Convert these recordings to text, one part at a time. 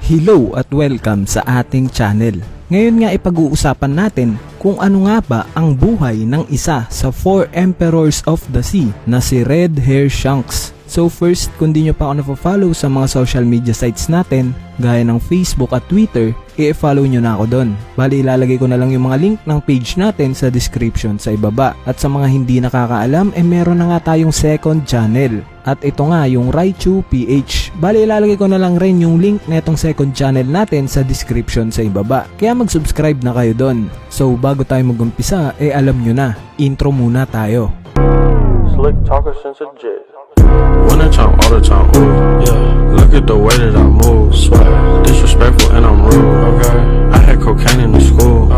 Hello at welcome sa ating channel. Ngayon nga ipag-uusapan natin kung ano nga ba ang buhay ng isa sa 4 Emperors of the Sea na si Red Hair Shanks. So first, kung di nyo pa ako na-follow sa mga social media sites natin, gaya ng Facebook at Twitter, i-follow nyo na ako doon. Bali, ilalagay ko na lang yung mga link ng page natin sa description sa ibaba. At sa mga hindi nakakaalam, meron na nga tayong second channel. At ito nga yung Raichu PH. Bali, ilalagay ko na lang rin yung link na itong second channel natin sa description sa ibaba. Kaya mag-subscribe na kayo doon. So bago tayo mag-umpisa, alam nyo na, intro muna tayo. Slick talker since a jet. When I talk all the time, ooh, yeah. Look at the way that I move, swag. Disrespectful and I'm rude, okay. I had cocaine in the school.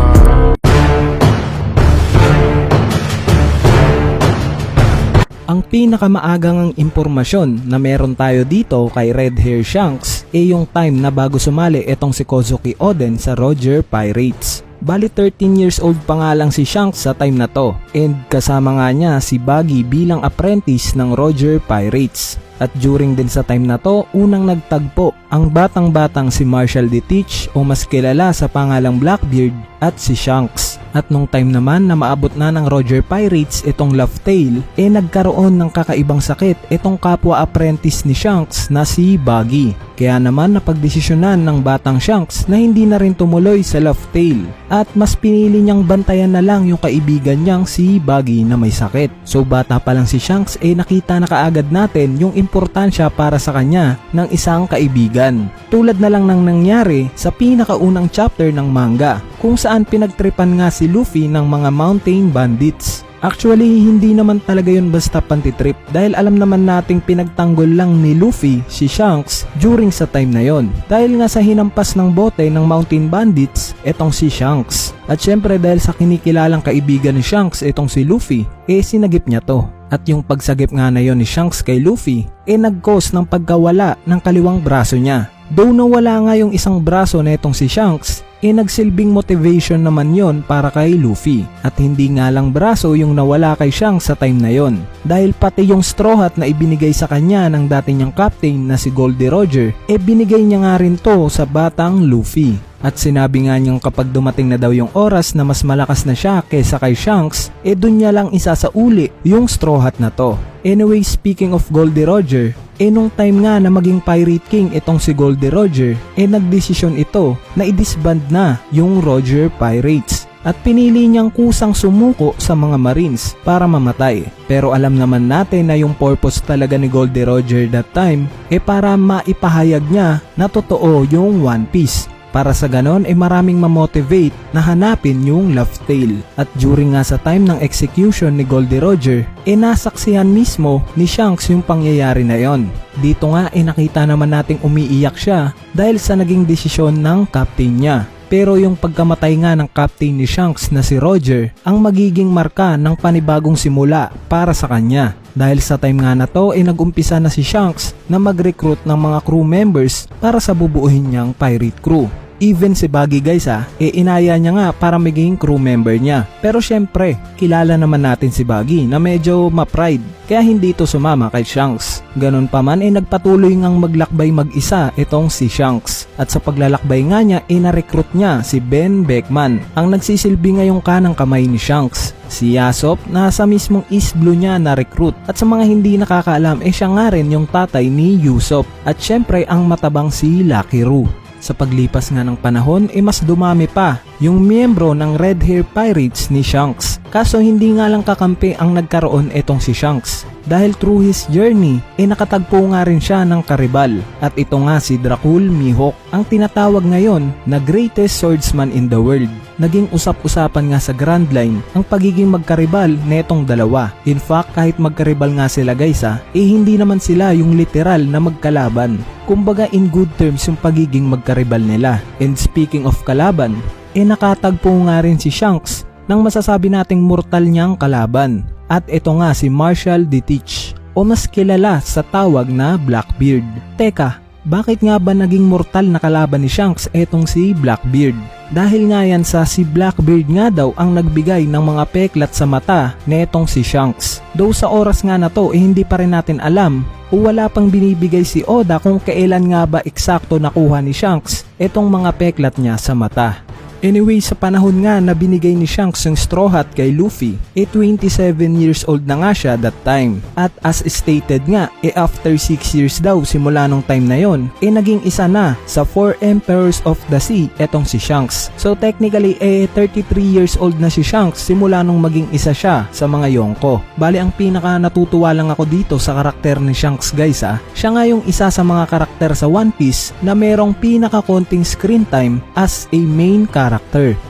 Ang pinakamaagang impormasyon na meron tayo dito kay Red Hair Shanks yung time na bago sumali itong si Kozuki Oden sa Roger Pirates. Bali 13 years old pa nga lang si Shanks sa time na to, and kasama nga niya si Buggy bilang apprentice ng Roger Pirates. At during din sa time na to, unang nagtagpo ang batang-batang si Marshall DeTeach o mas kilala sa pangalang Blackbeard at si Shanks. At nung time naman na maabot na ng Roger Pirates itong Laugh-Tale, nagkaroon ng kakaibang sakit itong kapwa apprentice ni Shanks na si Buggy. Kaya naman napagdesisyonan ng batang Shanks na hindi na rin tumuloy sa Laugh-Tale at mas pinili niyang bantayan na lang yung kaibigan niyang si Buggy na may sakit. So bata pa lang si Shanks nakita na kaagad natin yung importansya para sa kanya ng isang kaibigan. Tulad na lang ng nangyari sa pinakaunang chapter ng manga kung saan pinagtripan nga si Luffy ng mga mountain bandits. Actually, hindi naman talaga yun basta pantitrip dahil alam naman nating pinagtanggol lang ni Luffy si Shanks during sa time na yon. Dahil nga sa hinampas ng bote ng mountain bandits etong si Shanks. At syempre dahil sa kinikilalang kaibigan ni Shanks etong si Luffy, sinagip niya to. At yung pagsagip nga na yon ni Shanks kay Luffy, nag-cause ng pagkawala ng kaliwang braso niya. Though nawala nga yung isang braso na itong si Shanks, nagsilbing motivation naman yon para kay Luffy. At hindi nga lang braso yung nawala kay Shanks sa time na yon, dahil pati yung straw hat na ibinigay sa kanya ng dati niyang captain na si Goldie Roger, binigay niya nga rin to sa batang Luffy. At sinabi nga niyang kapag dumating na daw yung oras na mas malakas na siya kaysa kay Shanks, dun niya lang isasauli yung straw hat na to. Anyway, speaking of Goldie Roger, nung time nga na maging Pirate King itong si Goldie Roger, nagdesisyon ito na i-disband na yung Roger Pirates. At pinili niyang kusang sumuko sa mga Marines para mamatay. Pero alam naman natin na yung purpose talaga ni Goldie Roger that time para maipahayag niya na totoo yung One Piece. Para sa ganon maraming mamotivate na hanapin yung Laugh-Tale. At during nga sa time ng execution ni Goldie Roger, nasaksihan mismo ni Shanks yung pangyayari na yon. Dito nga nakita naman nating umiiyak siya dahil sa naging desisyon ng captain niya. Pero yung pagkamatay nga ng captain ni Shanks na si Roger ang magiging marka ng panibagong simula para sa kanya. Dahil sa time nga na to nag-umpisa na si Shanks na mag-recruit ng mga crew members para sa bubuuhin niyang pirate crew. Even si Buggy guys inaya niya nga para maging crew member niya. Pero syempre, kilala naman natin si Buggy na medyo ma-pride kaya hindi ito sumama kay Shanks. Ganon pa man nagpatuloy ngang maglakbay mag-isa itong si Shanks. At sa paglalakbay nga niya na-recruit niya si Ben Beckman, ang nagsisilbi ngayong kanang kamay ni Shanks. Si Yasop na sa mismong East Blue niya na-recruit. At sa mga hindi nakakaalam siya nga rin yung tatay ni Usopp. At syempre ang matabang si Lucky Roo. Sa paglipas nga ng panahon mas dumami pa yung miyembro ng Red Hair Pirates ni Shanks. Kaso hindi nga lang kakampi ang nagkaroon itong si Shanks. Dahil through his journey nakatagpo nga rin siya ng karibal. At ito nga si Dracul Mihawk, ang tinatawag ngayon na greatest swordsman in the world. Naging usap-usapan nga sa Grand Line ang pagiging magkaribal netong dalawa. In fact, kahit magkaribal nga sila guys hindi naman sila yung literal na magkalaban. Kumbaga in good terms yung pagiging magkaribal nila. And speaking of kalaban, nakatagpo nga rin si Shanks ng masasabi nating mortal niyang kalaban. At ito nga si Marshall DeTeach o mas kilala sa tawag na Blackbeard. Teka, Bakit nga ba naging mortal na kalaban ni Shanks etong si Blackbeard? Dahil nga yan sa si Blackbeard nga daw ang nagbigay ng mga peklat sa mata netong si Shanks. Though sa oras nga na to hindi pa rin natin alam o wala pang binibigay si Oda kung kailan nga ba eksakto nakuha ni Shanks etong mga peklat niya sa mata. Anyway, sa panahon nga na binigay ni Shanks yung Straw Hat kay Luffy, 27 years old na nga siya that time. At as stated nga, after 6 years daw simula nung time na yon, naging isa na sa 4 Emperors of the Sea etong si Shanks. So technically, 33 years old na si Shanks simula nung maging isa siya sa mga Yonko. Bali, ang pinaka natutuwa lang ako dito sa karakter ni Shanks guys siya nga yung isa sa mga karakter sa One Piece na merong pinaka konting screen time as a main character.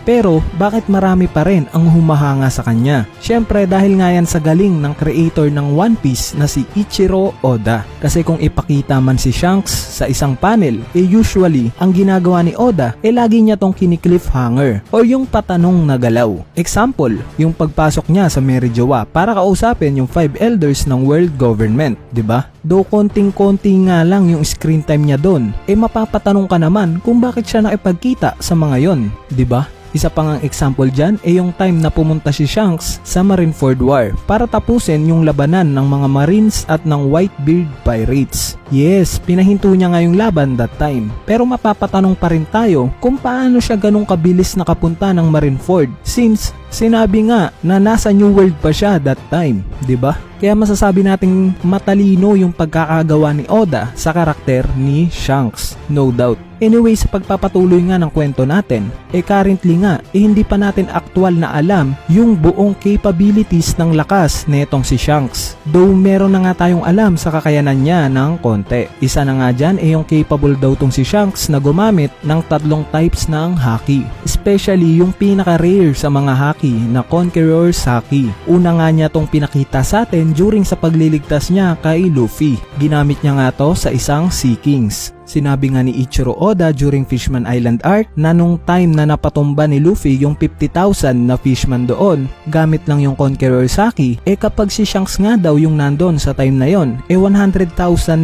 Pero bakit marami pa rin ang humahanga sa kanya? Syempre dahil nga yan sa galing ng creator ng One Piece na si Ichiro Oda. Kasi kung ipakita man si Shanks sa isang panel, usually ang ginagawa ni Oda lagi niya tong kini-cliffhanger or yung patanong na galaw. Example, yung pagpasok niya sa Mary Jowa para kausapin yung 5 elders ng world government, 'di ba? Though konting-konti nga lang yung screen time niya doon, mapapatanong ka naman kung bakit siya nakipagkita sa mga yon, 'di ba? Isa pang ang example dyan yung time na pumunta si Shanks sa Marineford War para tapusin yung labanan ng mga Marines at ng Whitebeard Pirates. Yes, pinahinto niya nga yung laban that time. Pero mapapatanong pa rin tayo kung paano siya ganong kabilis nakapunta ng Marineford since sinabi nga na nasa New World pa siya that time, 'di ba? Kaya masasabi nating matalino yung pagkakagawa ni Oda sa karakter ni Shanks, no doubt. Anyway, sa pagpapatuloy nga ng kwento natin, currently nga, hindi pa natin aktual na alam yung buong capabilities ng lakas netong si Shanks. Though meron na nga tayong alam sa kakayanan niya ng konti. Isa na nga dyan yung capable daw tong si Shanks na gumamit ng 3 types ng haki. Especially yung pinaka-rare sa mga haki na Conqueror's Haki. Una nga niya tong pinakita sa atin during sa pagliligtas niya kay Luffy. Ginamit niya nga to sa isang Sea Kings. Sinabi nga ni Ichiro Oda during Fishman Island arc na nung time na napatumba ni Luffy yung 50,000 na fishman doon, gamit lang yung Conqueror's Haki, kapag si Shanks nga daw yung nandun sa time na yon, 100,000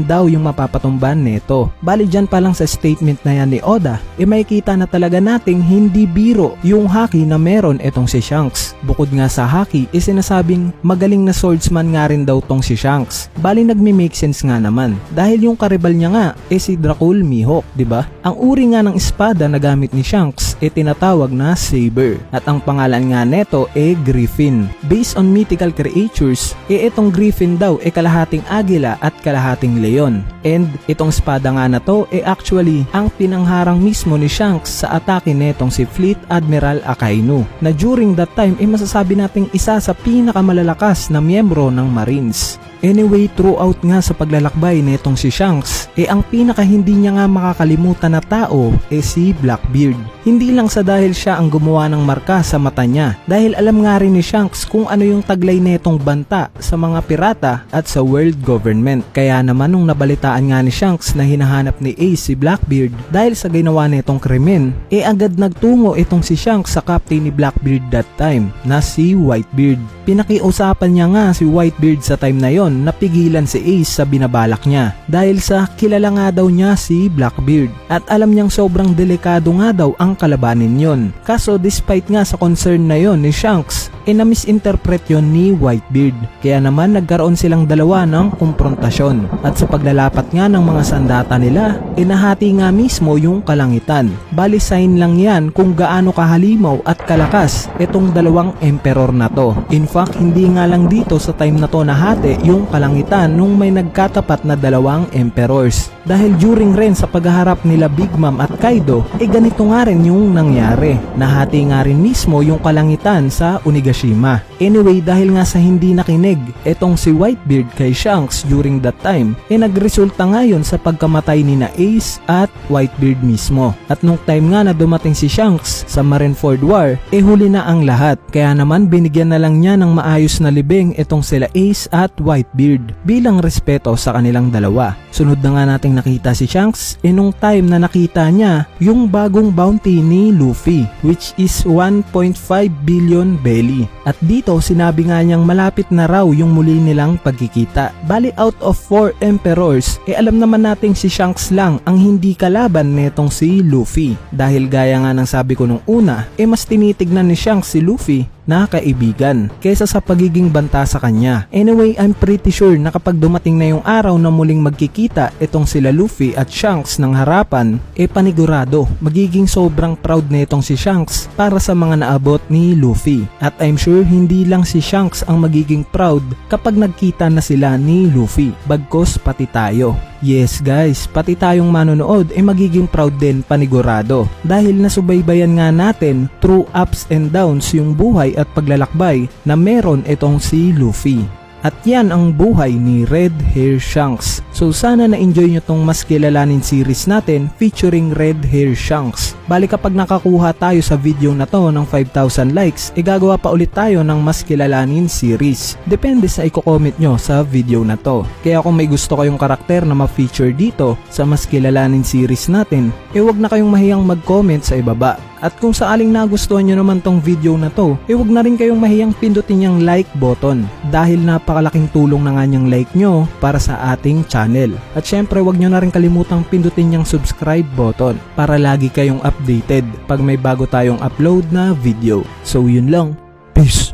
daw yung mapapatumban neto. Bali dyan pa lang sa statement na yan ni Oda, makikita na talaga nating hindi biro yung haki na meron etong si Shanks. Bukod nga sa haki, sinasabing magaling na swordsman nga rin daw tong si Shanks. Bali nagme-make sense nga naman, dahil yung karibal niya nga si Dracul Mihawk, 'di ba? Ang uri nga ng espada na gamit ni Shanks tinatawag na Saber. At ang pangalan nga neto Griffin. Based on mythical creatures, itong Griffin daw kalahating agila at kalahating leon. And itong espada nga na to actually ang pinangharang mismo ni Shanks sa atake netong si Fleet Admiral Akainu, na during that time masasabi nating isa sa pinakamalalakas na miyembro ng Marines. Anyway, throughout nga sa paglalakbay netong si Shanks, ang pinaka hindi niya nga makakalimutan na tao si Blackbeard. Hindi lang sa dahil siya ang gumawa ng marka sa mata niya, dahil alam nga rin ni Shanks kung ano yung taglay netong banta sa mga pirata at sa world government. Kaya naman nung nabalitaan nga ni Shanks na hinahanap ni Ace si Blackbeard dahil sa ginawa netong krimen, agad nagtungo itong si Shanks sa captain ni Blackbeard that time na si Whitebeard. Pinakiusapan niya nga si Whitebeard sa time na yon na pigilan si Ace sa binabalak niya dahil sa kilala nga daw niya si Blackbeard at alam niyang sobrang delikado nga daw ang kalabanin yon. Kaso despite nga sa concern na yon ni Shanks, na-misinterpret yon ni Whitebeard. Kaya naman nagkaroon silang dalawa ng kumprontasyon at sa paglalapat nga ng mga sandata nila, nahati nga mismo yung kalangitan. Bali sign lang yan kung gaano kahalimaw at kalakas itong dalawang emperor na to. In fact, hindi nga lang dito sa time na to nahati yung kalangitan nung may nagkatapat na dalawang emperors. Dahil during rin sa paghaharap nila Big Mom at Kaido, ganito nga rin yung nangyari. Nahati nga rin mismo yung kalangitan sa Onigashima. Anyway, dahil nga sa hindi nakinig etong si Whitebeard kay Shanks during that time, nagresulta nga yun sa pagkamatay ni na Ace at Whitebeard mismo. At nung time nga na dumating si Shanks sa Marineford War, huli na ang lahat. Kaya naman binigyan na lang niya ng maayos na libing etong sila Ace at Whitebeard Whitebeard bilang respeto sa kanilang dalawa. Sunod na nga nating nakita si Shanks nung time na nakita niya yung bagong bounty ni Luffy which is 1.5 billion belly. At dito sinabi nga niyang malapit na raw yung muli nilang pagkikita. Bali out of 4 emperors, alam naman nating si Shanks lang ang hindi kalaban netong si Luffy. Dahil gaya nga ng sabi ko nung una, mas tinitignan ni Shanks si Luffy na kaibigan kaysa sa pagiging banta sa kanya. Anyway, I'm pretty sure na kapag dumating na yung araw na muling magkikita itong sila Luffy at Shanks ng harapan, panigurado magiging sobrang proud na itong si Shanks para sa mga naabot ni Luffy. At I'm sure hindi lang si Shanks ang magiging proud kapag nagkita na sila ni Luffy, bagkos pati tayo. Yes guys, pati tayong manonood magiging proud din panigurado dahil nasubaybayan nga natin through ups and downs yung buhay at paglalakbay na meron itong si Luffy. At yan ang buhay ni Red Hair Shanks. So sana na-enjoy nyo tong mas kilalanin series natin featuring Red Hair Shanks. Bali kapag nakakuha tayo sa video na to ng 5,000 likes, gagawa pa ulit tayo ng mas kilalanin series. Depende sa i-comment nyo sa video na to. Kaya kung may gusto kayong karakter na ma-feature dito sa mas kilalanin series natin, wag na kayong mahiyang mag-comment sa ibaba. At kung saaling nagustuhan nyo naman tong video na to, wag na rin kayong mahiyang pindutin yung like button dahil napakalaking tulong na nga niyang like nyo para sa ating channel. At syempre wag nyo na rin kalimutang pindutin yung subscribe button para lagi kayong updated pag may bago tayong upload na video. So yun lang, peace!